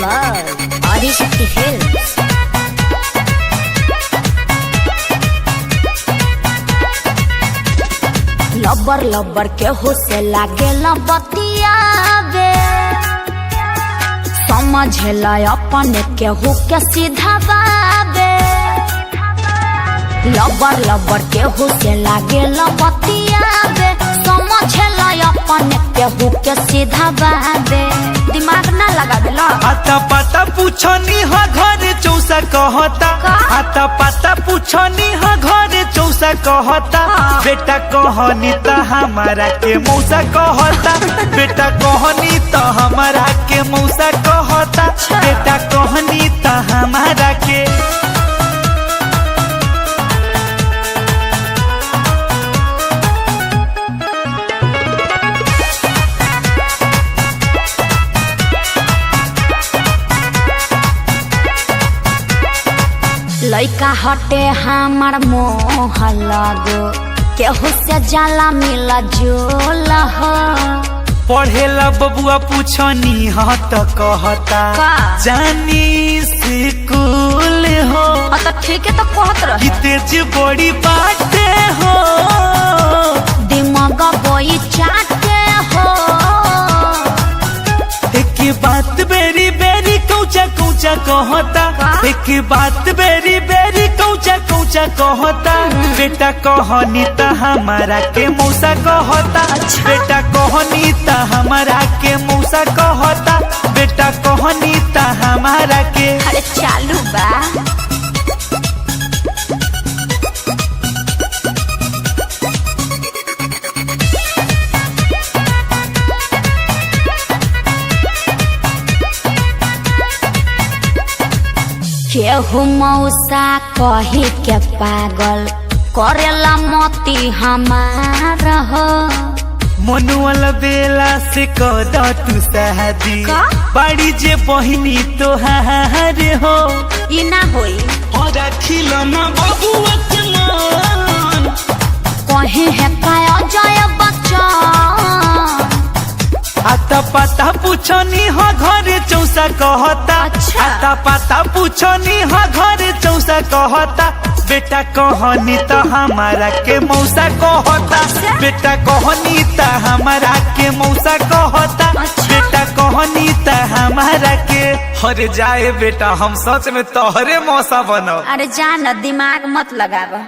by Adishakti films. लबर लबर के होसे लागे बतियावे, समझेला अपने केहू के सीधा बाबे। लबर लबर के होसे लागे बतियावे, समझेला अपने केहू के सीधा बाबे। दिमाग ना लगावेला। आता पता पूछनी हा घर चौसा कहता, आता पता पूछनी हा घर चौसा कहता। बेटा कहनी त हमारा के मौसा कहता, बेटा कहनी त हमारा के मौसा कहता, बेटा कहनी त हमारा के। लइका हटे हमार मोह लगो, केहू से जाला मिला जोला हो। पढ़ेला बबुआ पूछनी हा त कहता जानी स्कूल हो। तो ठीक है तो कहत रहे तेज बड़ी बाटे हो, दिमाग बोई चाटे हो। एक बात बेरी बेरी कौचा कौचा कहता, एक बात बेरी बेरी कौचा कौचा कहता। बेटा कहनी त हमारा के मौसा कहता, बेटा कहनी त हमारा के मौसा कहता, बेटा कहनी त हमारा के। अरे चालू बा केहू मौसा कही के पागल करेला मोती हमार हो। मनुअल बेला से कद तू शादी, बाड़ी जे बहिनी तोहार हो। ई ना होई और खिलना बबुआ के मान, कहीं है काया जय बच्चन। आता पता पूछनी हा घर चौसा कहता, आता पता पूछनी हा घर चौसा कहता। बेटा कहनी त हमारा के मौसा कहता, बेटा कहनी त हमारा के मौसा कहता, बेटा कहनी त हमारा के। अरे जाए बेटा हम सच में तोहरे मौसा बनो। अरे जान दिमाग मत लगावा।